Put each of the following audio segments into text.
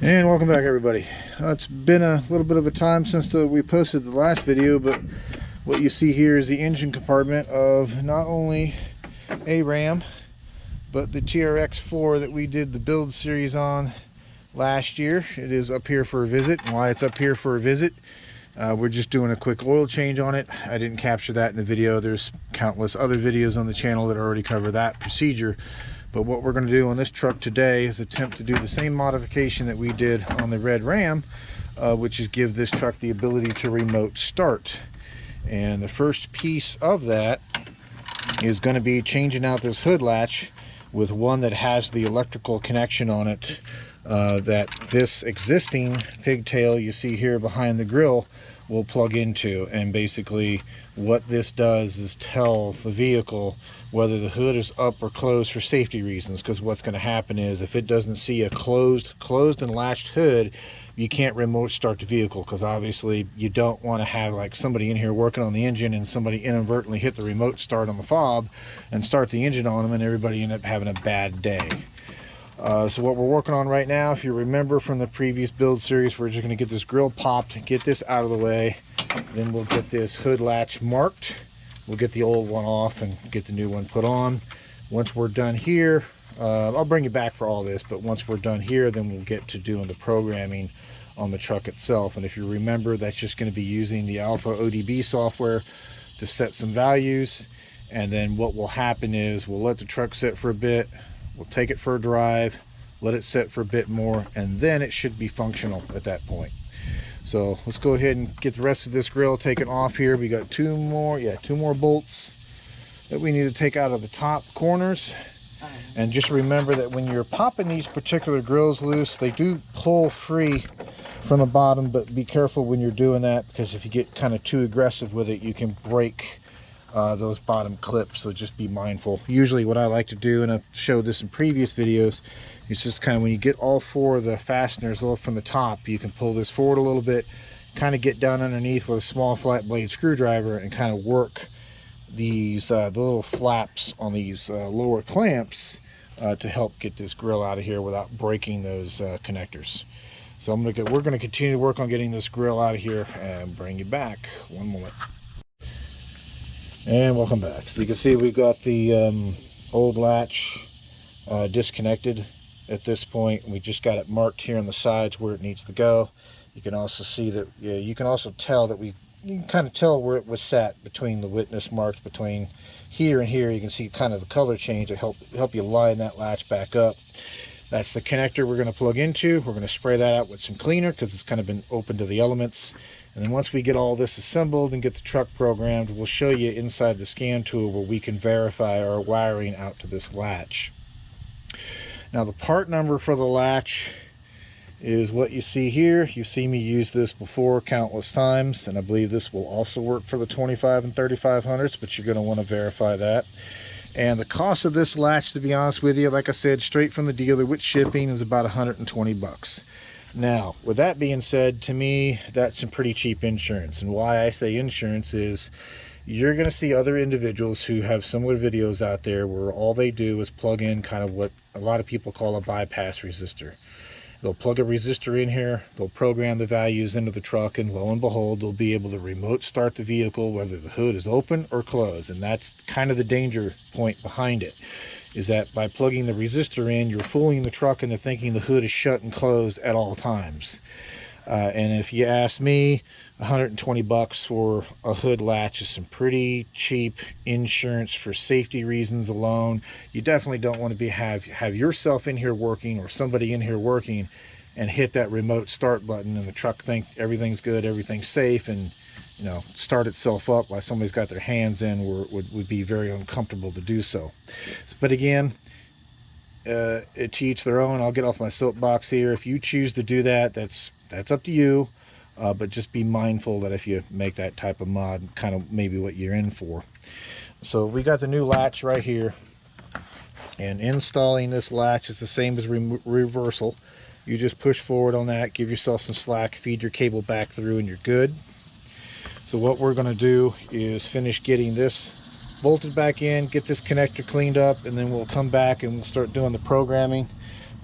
And welcome back, everybody. It's been a little bit of a time since we posted the last video, but what you see here is the engine compartment of not only a Ram but the trx4 that we did the build series on last year. It is up here for a visit. And why it's up here for a visit, we're just doing a quick oil change on it. I didn't capture that in the video. There's countless other videos on the channel that already cover that procedure. But what we're going to do on this truck today is attempt to do the same modification that we did on the red Ram, which is give this truck the ability to remote start. And the first piece of that is going to be changing out this hood latch with one that has the electrical connection on it that this existing pigtail you see here behind the grill will plug into. And basically what this does is tell the vehicle whether the hood is up or closed for safety reasons, because what's going to happen is if it doesn't see a closed and latched hood, you can't remote start the vehicle, because obviously you don't want to have like somebody in here working on the engine and somebody inadvertently hit the remote start on the fob and start the engine on them and everybody end up having a bad day. So what we're working on right now, if you remember from the previous build series, we're just going to get this grill popped, get this out of the way, then we'll get this hood latch marked. We'll get the old one off and get the new one put on. Once we're done here, I'll bring you back for all this, but once we're done here, then we'll get to doing the programming on the truck itself. And if you remember, that's just going to be using the Alpha ODB software to set some values. And then what will happen is we'll let the truck sit for a bit, we'll take it for a drive, let it sit for a bit more, and then it should be functional at that point. So let's go ahead and get the rest of this grill taken off here. We got two more bolts that we need to take out of the top corners. And just remember that when you're popping these particular grills loose, they do pull free from the bottom, but be careful when you're doing that, because if you get kind of too aggressive with it, you can break those bottom clips. So just be mindful. Usually what I like to do, and I've showed this in previous videos, it's just kind of when you get all four of the fasteners off from the top, you can pull this forward a little bit, kind of get down underneath with a small flat blade screwdriver and kind of work these the little flaps on these lower clamps to help get this grill out of here without breaking those connectors. So we're going to continue to work on getting this grill out of here and bring you back. One moment. And welcome back. So you can see we got the old latch disconnected. At this point, we just got it marked here on the sides where it needs to go. You can also see that, you can also tell that you can kind of tell where it was set between the witness marks between here and here. You can see kind of the color change to help you line that latch back up. That's the connector we're going to plug into. We're going to spray that out with some cleaner because it's kind of been open to the elements. And then once we get all this assembled and get the truck programmed, we'll show you inside the scan tool where we can verify our wiring out to this latch. Now the part number for the latch is what you see here. You've seen me use this before countless times, and I believe this will also work for the 25 and 3500s, but you're going to want to verify that. And the cost of this latch, to be honest with you, like I said, straight from the dealer with shipping, is about 120 bucks. Now, with that being said, to me, that's some pretty cheap insurance. And why I say insurance is you're going to see other individuals who have similar videos out there where all they do is plug in kind of what a lot of people call a bypass resistor. They'll plug a resistor in here, they'll program the values into the truck, and lo and behold, they'll be able to remote start the vehicle whether the hood is open or closed. And that's kind of the danger point behind it, is that by plugging the resistor in, you're fooling the truck into thinking the hood is shut and closed at all times. And if you ask me, 120 bucks for a hood latch is some pretty cheap insurance for safety reasons alone. You definitely don't want to have yourself in here working or somebody in here working and hit that remote start button and the truck think everything's good, everything's safe, and start itself up while somebody's got their hands in would be very uncomfortable to do so. But again, to each their own. I'll get off my soapbox here. If you choose to do that, that's up to you. But just be mindful that if you make that type of mod, kind of maybe what you're in for. So we got the new latch right here, and installing this latch is the same as reversal. You just push forward on that, give yourself some slack, feed your cable back through, and you're good. So what we're going to do is finish getting this bolted back in, get this connector cleaned up, and then we'll come back and we'll start doing the programming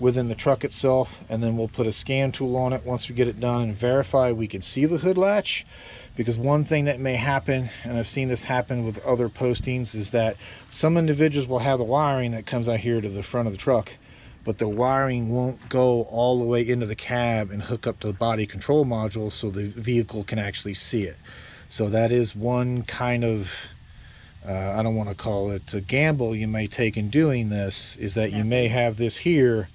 within the truck itself, and then we'll put a scan tool on it once we get it done and verify we can see the hood latch. Because one thing that may happen, and I've seen this happen with other postings, is that some individuals will have the wiring that comes out here to the front of the truck, but the wiring won't go all the way into the cab and hook up to the body control module so the vehicle can actually see it. So that is one kind of I don't want to call it a gamble you may take in doing this, is that you may have this here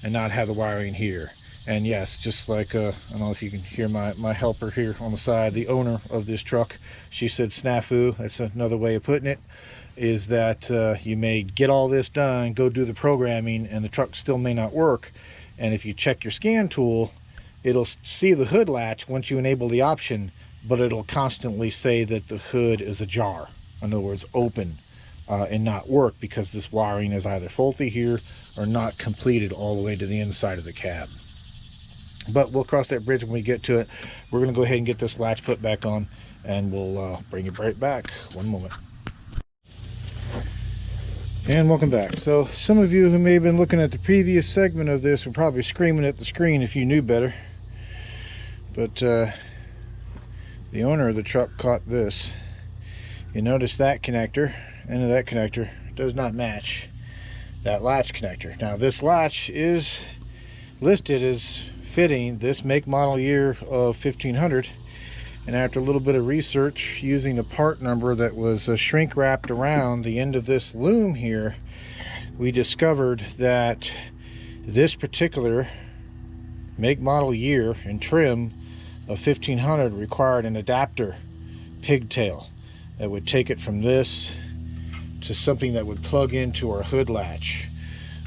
and not have the wiring here. And yes, just like I don't know if you can hear my helper here on the side, the owner of this truck, she said snafu. That's another way of putting it, is that you may get all this done, go do the programming, and the truck still may not work. And if you check your scan tool, it'll see the hood latch once you enable the option, but it'll constantly say that the hood is ajar. In other words, open and not work, because this wiring is either faulty here or not completed all the way to the inside of the cab. But we'll cross that bridge when we get to it. We're going to go ahead and get this latch put back on, and we'll bring it right back. One moment. And welcome back. So some of you who may have been looking at the previous segment of this were probably screaming at the screen if you knew better. But the owner of the truck caught this. You notice that connector, end of that connector, does not match that latch connector. Now this latch is listed as fitting this make model year of 1500, and after a little bit of research using the part number that was shrink wrapped around the end of this loom here, we discovered that this particular make model year and trim of 1500 required an adapter pigtail that would take it from this to something that would plug into our hood latch.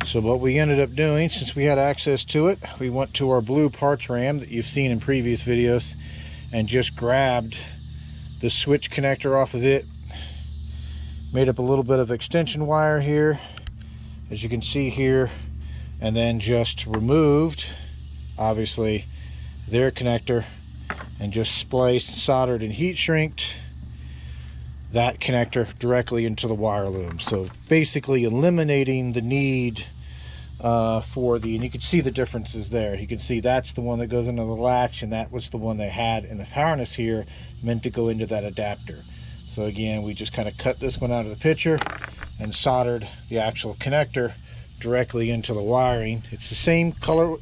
So what we ended up doing, since we had access to it, we went to our blue parts ram that you've seen in previous videos and just grabbed the switch connector off of it, made up a little bit of extension wire here, as you can see here, and then just removed, obviously, their connector, and just spliced, soldered, and heat shrinked that connector directly into the wire loom. So basically eliminating the need for the, and you can see the differences there. You can see that's the one that goes into the latch, and that was the one they had in the harness here, meant to go into that adapter. So again, we just kind of cut this one out of the picture and soldered the actual connector directly into the wiring. It's the same color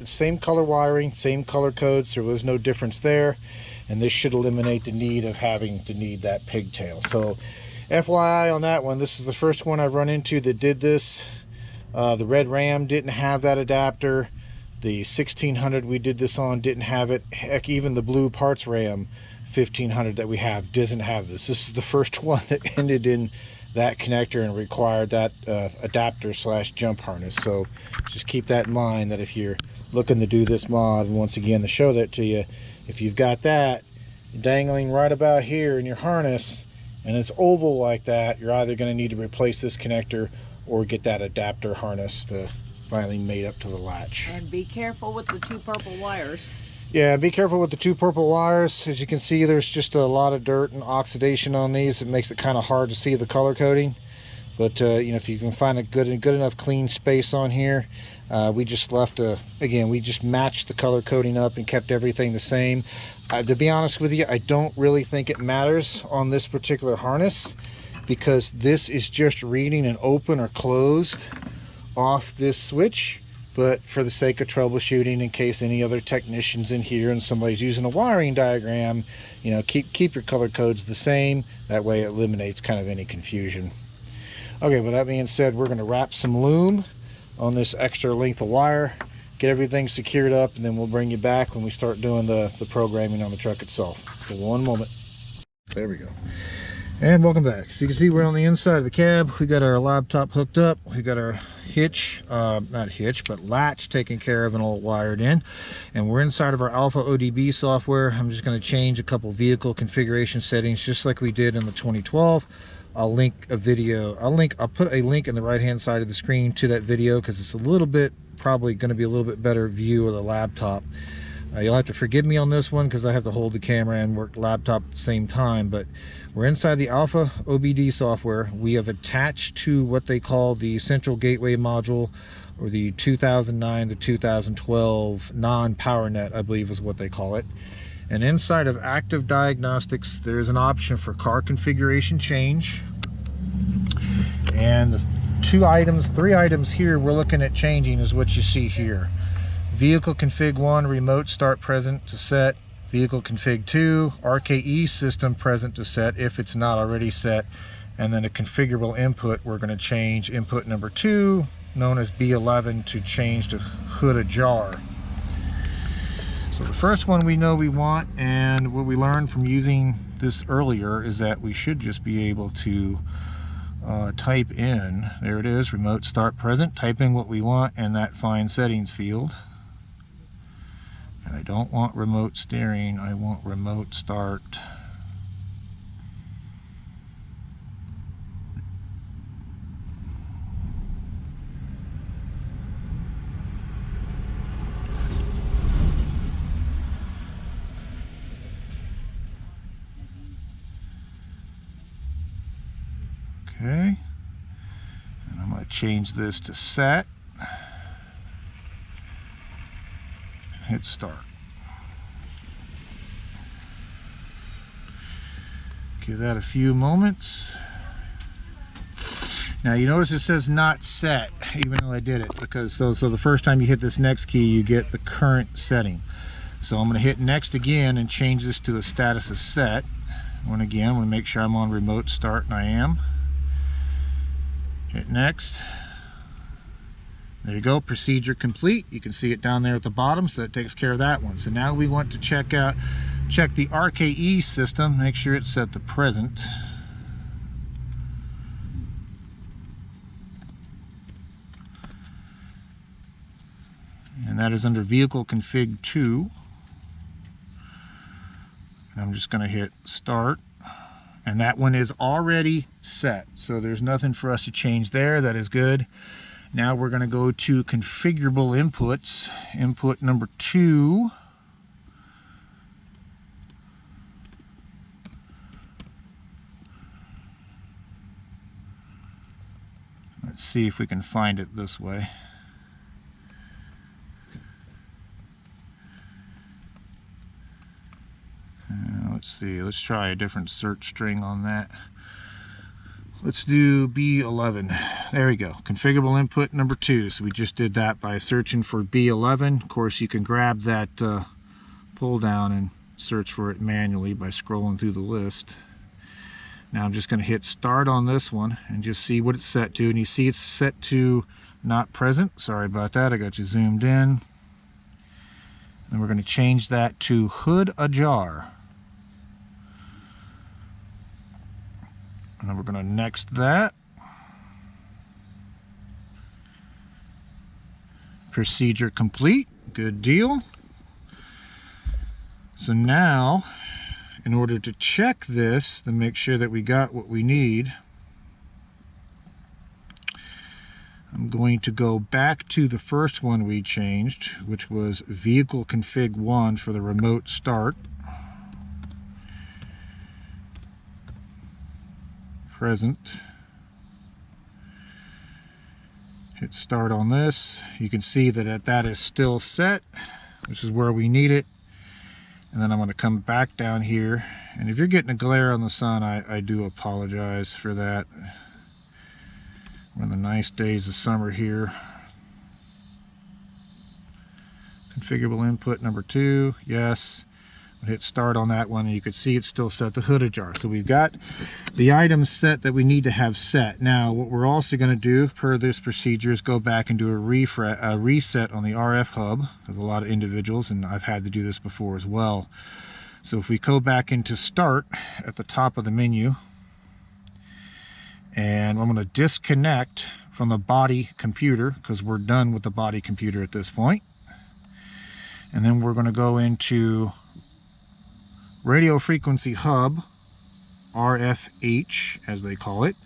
wiring, same color codes. There was no difference there, and this should eliminate the need of having to need that pigtail. So FYI on that one, this is the first one I've run into that did this. The red Ram didn't have that adapter. The 1600 we did this on didn't have it. Heck, even the blue parts Ram 1500 that we have doesn't have this. This is the first one that ended in that connector and required that adapter slash jump harness. So just keep that in mind, that if you're looking to do this mod, and once again to show that to you, if you've got that dangling right about here in your harness and it's oval like that, you're either going to need to replace this connector or get that adapter harness to finally mate up to the latch. And be careful with the two purple wires. Yeah, be careful with the two purple wires. As you can see, there's just a lot of dirt and oxidation on these. It makes it kind of hard to see the color coding. But you know, if you can find a good enough clean space on here, we just left again, we just matched the color coding up and kept everything the same. To be honest with you, I don't really think it matters on this particular harness, because this is just reading an open or closed off this switch. But for the sake of troubleshooting, in case any other technicians in here and somebody's using a wiring diagram, you know, keep your color codes the same. That way it eliminates kind of any confusion. Okay, with that being said, we're going to wrap some loom on this extra length of wire, get everything secured up, and then we'll bring you back when we start doing the programming on the truck itself. So one moment. There we go. And welcome back. So you can see we're on the inside of the cab. We got our laptop hooked up. We got our hitch, not hitch, but latch taken care of and all wired in. And we're inside of our Alpha ODB software. I'm just going to change a couple vehicle configuration settings, just like we did in the 2012. I'll link a video. I'll put a link in the right hand side of the screen to that video, because it's a little bit, probably going to be a little bit better view of the laptop. You'll have to forgive me on this one because I have to hold the camera and work laptop at the same time, but we're inside the Alpha OBD software. We have attached to what they call the central gateway module or the 2009 to 2012 non-power net, I believe is what they call it. And inside of active diagnostics, there's an option for car configuration change. And the three items here we're looking at changing is what you see here. Vehicle config 1, remote start present to set. Vehicle config 2, RKE system present to set if it's not already set. And then a configurable input, we're going to change input number 2, known as B11, to change to hood ajar. So the first one we know we want, and what we learned from using this earlier is that we should just be able to type in, there it is, remote start present, type in what we want in that find settings field. And I don't want remote steering, I want remote start. Okay, and I'm going to change this to set. Hit start. Give that a few moments. Now you notice it says not set, even though I did it, because so the first time you hit this next key, you get the current setting. So I'm going to hit next again and change this to a status of set. And again, I'm going to make sure I'm on remote start, and I am. Hit next. There you go, procedure complete. You can see it down there at the bottom, so that takes care of that one. So now we want to check the RKE system, make sure it's set to present. And that is under vehicle config 2. And I'm just going to hit start. And that one is already set, so there's nothing for us to change there. That is good. Now we're going to go to configurable inputs. Input number 2. Let's see if we can find it this way. Let's see, let's try a different search string on that. Let's do B11. There we go, configurable input number 2. So we just did that by searching for B11. Of course, you can grab that pull down and search for it manually by scrolling through the list. Now I'm just going to hit start on this one and just see what it's set to. And you see it's set to not present. Sorry about that, I got you zoomed in. And we're going to change that to hood ajar. And then we're going to next that. Procedure complete. Good deal. So now, in order to check this, to make sure that we got what we need, I'm going to go back to the first one we changed, which was vehicle config 1 for the remote start. Present. Hit start on this. You can see that is still set. This is where we need it. And then I'm going to come back down here. And if you're getting a glare on the sun, I do apologize for that. One of the nice days of summer here. Configurable input number 2, yes. Hit start on that one, and you can see it's still set to hood ajar. So we've got the items set that we need to have set. Now what we're also going to do per this procedure is go back and do a reset on the RF hub, because a lot of individuals, and I've had to do this before as well. So if we go back into start at the top of the menu, and I'm going to disconnect from the body computer because we're done with the body computer at this point. And then we're going to go into radio frequency hub, RFH as they call it.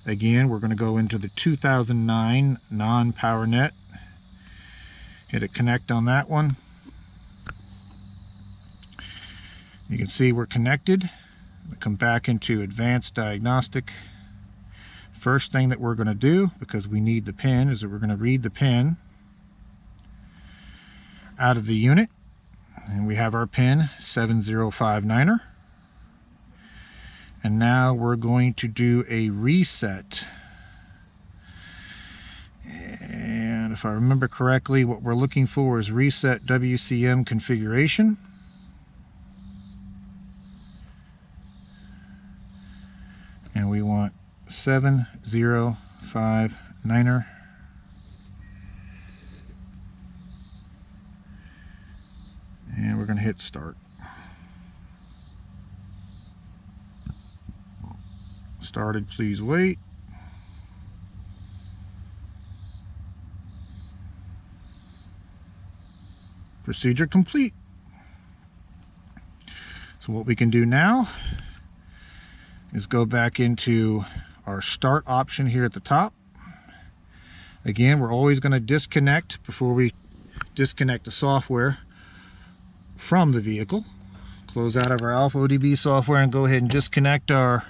Again, we're going to go into the 2009 non-power net. Hit a connect on that one. You can see we're connected. Come back into advanced diagnostic. first thing that we're going to do, because we need the pin, is that we're going to read the pin out of the unit. And we have our pin 7059er. And now we're going to do a reset. And if I remember correctly, what we're looking for is reset WCM configuration. And we want 7059er. And we're going to hit start. Started, please wait. Procedure complete. So what we can do now is go back into our start option here at the top. Again, we're always going to disconnect before we disconnect the software from the vehicle. Close out of our Alpha ODB software and go ahead and disconnect our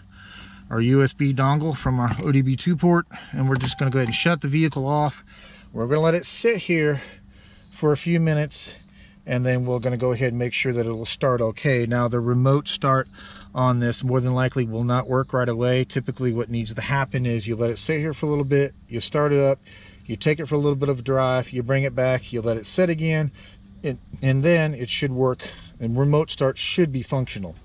USB dongle from our ODB2 port, and we're just going to go ahead and shut the vehicle off. We're going to let it sit here for a few minutes, and then we're going to go ahead and make sure that it will start okay. Now, the remote start on this more than likely will not work right away. Typically what needs to happen is you let it sit here for a little bit, you start it up, you take it for a little bit of a drive, you bring it back, you let it sit again, and then it should work, and remote start should be functional.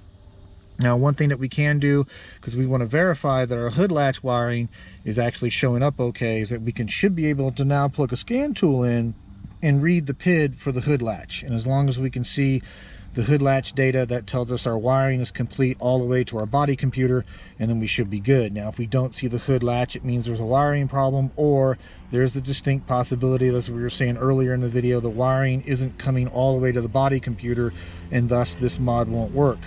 Now, one thing that we can do, because we want to verify that our hood latch wiring is actually showing up okay, is that we should be able to now plug a scan tool in and read the PID for the hood latch. And as long as we can see the hood latch data, that tells us our wiring is complete all the way to our body computer, and then we should be good. Now, if we don't see the hood latch, it means there's a wiring problem, or there's a distinct possibility, as we were saying earlier in the video, the wiring isn't coming all the way to the body computer, and thus this mod won't work.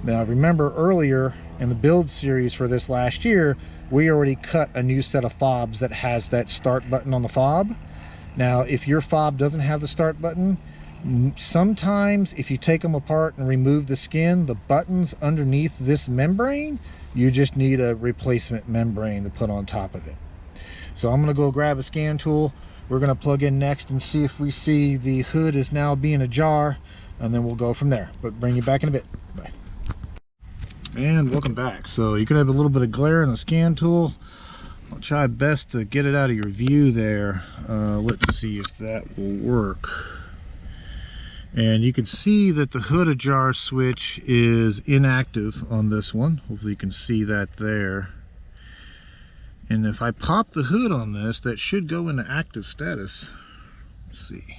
Now, remember earlier in the build series for this last year, we already cut a new set of fobs that has that start button on the fob. Now, if your fob doesn't have the start button, sometimes if you take them apart and remove the skin, the buttons underneath this membrane, you just need a replacement membrane to put on top of it. So I'm going to go grab a scan tool. We're going to plug in next and see if we see the hood is now being ajar, and then we'll go from there. But bring you back in a bit. Bye. And welcome back. So you could have a little bit of glare in the scan tool. I'll try best to get it out of your view there. Let's see if that will work. And you can see that the hood ajar switch is inactive on this one. Hopefully you can see that there. And if I pop the hood on this, that should go into active status. Let's see.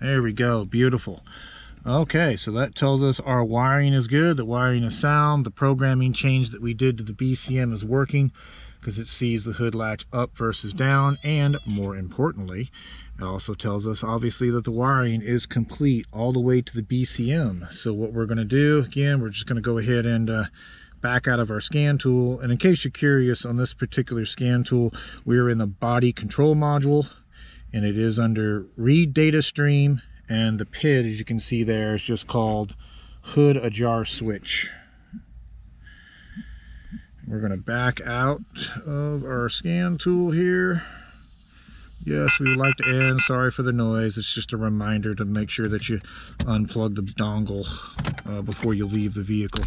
There we go. Beautiful. Okay, so that tells us our wiring is good, the wiring is sound, the programming change that we did to the BCM is working, because it sees the hood latch up versus down, and more importantly, it also tells us obviously that the wiring is complete all the way to the BCM. So what we're going to do, again, we're just going to go ahead and back out of our scan tool. And in case you're curious, on this particular scan tool, we're in the body control module, and it is under read data stream. And the PID, as you can see there, is just called hood ajar switch. We're going to back out of our scan tool here. Yes, we would like to end. Sorry for the noise. It's just a reminder to make sure that you unplug the dongle before you leave the vehicle.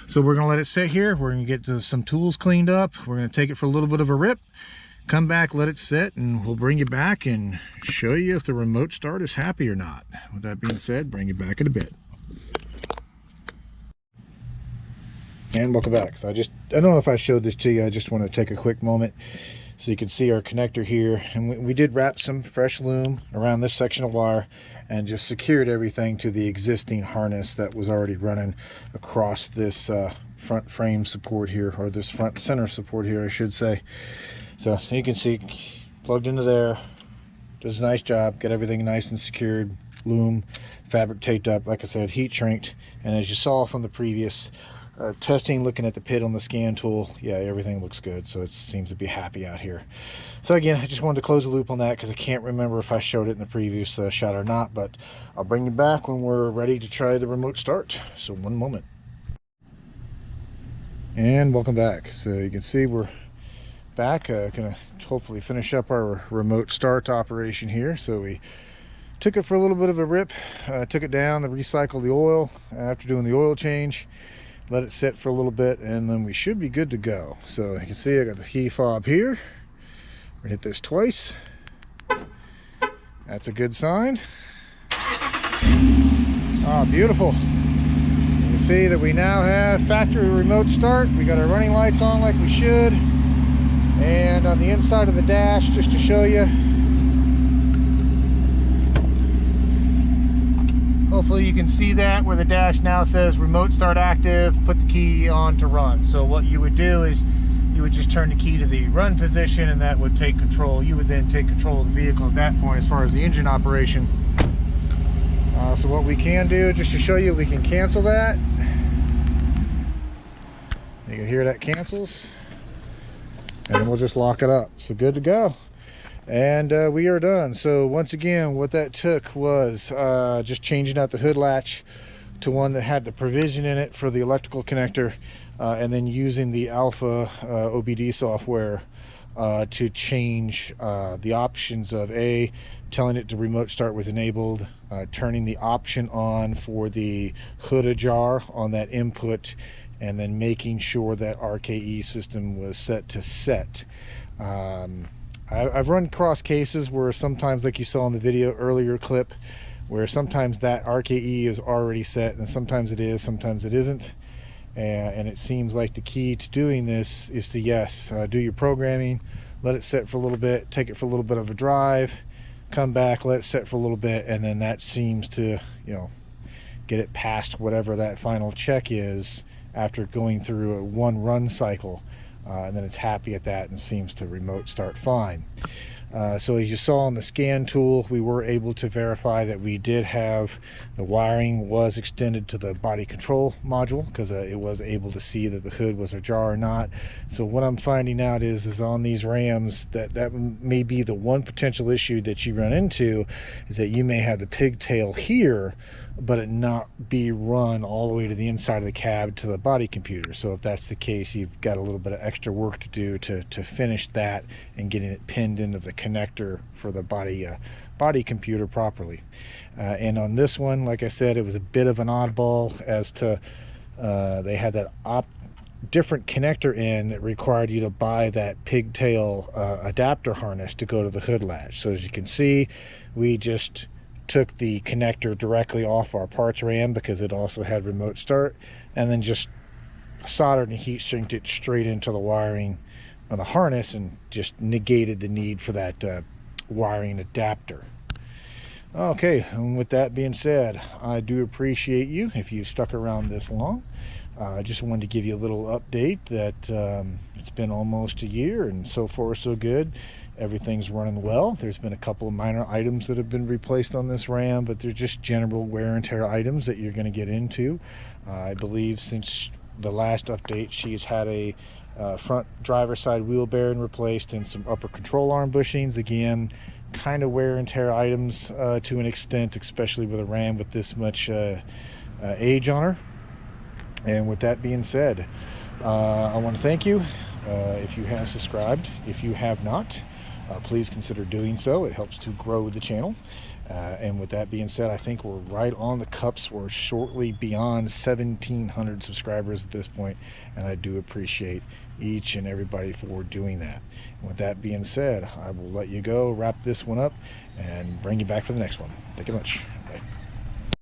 So we're going to let it sit here. We're going to get some tools cleaned up. We're going to take it for a little bit of a rip. Come back, let it sit, and we'll bring you back and show you if the remote start is happy or not. With that being said, bring you back in a bit. And welcome back. So I don't know if I showed this to you. I just want to take a quick moment so you can see our connector here. And we did wrap some fresh loom around this section of wire and just secured everything to the existing harness that was already running across this front frame support here, or this front center support here, I should say. So you can see, plugged into there, does a nice job, get everything nice and secured, loom, fabric taped up, like I said, heat shrinked. And as you saw from the previous testing, looking at the PID on the scan tool, yeah, everything looks good. So it seems to be happy out here. So again, I just wanted to close the loop on that because I can't remember if I showed it in the previous shot or not, but I'll bring you back when we're ready to try the remote start. So one moment. And welcome back. So you can see we're back, gonna hopefully finish up our remote start operation here. So we took it for a little bit of a rip, took it down, recycled the oil after doing the oil change, let it sit for a little bit, and then we should be good to go. So you can see I got the key fob here. We're gonna hit this twice. That's a good sign. Ah, beautiful. You can see that we now have factory remote start. We got our running lights on like we should. And on the inside of the dash, just to show you, hopefully you can see that where the dash now says remote start active, put the key on to run. So what you would do is you would just turn the key to the run position, and that would take control. You would then take control of the vehicle at that point as far as the engine operation. So what we can do, just to show you, we can cancel that. You can hear that cancels. And then we'll just lock it up. So good to go. And we are done. So once again, what that took was just changing out the hood latch to one that had the provision in it for the electrical connector, and then using the Alpha OBD software to change the options of telling it to remote start was enabled, turning the option on for the hood ajar on that input, and then making sure that RKE system was set to set. I've run across cases where sometimes, like you saw in the video earlier clip, where sometimes that RKE is already set, and sometimes it is, sometimes it isn't. And it seems like the key to doing this is to, do your programming, let it set for a little bit, take it for a little bit of a drive, come back, let it set for a little bit, and then that seems to, get it past whatever that final check is after going through a one run cycle. And then it's happy at that and seems to remote start fine. So as you saw on the scan tool, we were able to verify that we did have the wiring was extended to the body control module, because it was able to see that the hood was ajar or not. So what I'm finding out is on these Rams that may be the one potential issue that you run into, is that you may have the pigtail here, but it not be run all the way to the inside of the cab to the body computer. So if that's the case, you've got a little bit of extra work to do to finish that and getting it pinned into the connector for the body computer properly. And on this one, like I said, it was a bit of an oddball as to they had that different connector in that required you to buy that pigtail adapter harness to go to the hood latch. So as you can see, we just took the connector directly off our parts Ram, because it also had remote start, and then just soldered and heat sinked it straight into the wiring on the harness, and just negated the need for that wiring adapter. Okay, and with that being said, I do appreciate you if you stuck around this long. I just wanted to give you a little update that it's been almost a year, and so far so good. Everything's running well. There's been a couple of minor items that have been replaced on this Ram, but they're just general wear and tear items that you're going to get into. I believe since the last update, she's had a front driver side wheel bearing replaced and some upper control arm bushings. Again, kind of wear and tear items to an extent, especially with a Ram with this much age on her. And with that being said, I want to thank you if you have subscribed. If you have not, please consider doing so. It helps to grow the channel. And with that being said, I think we're right on the cups. We're shortly beyond 1,700 subscribers at this point, and I do appreciate each and everybody for doing that. And with that being said, I will let you go, wrap this one up, and bring you back for the next one. Thank you much. Bye.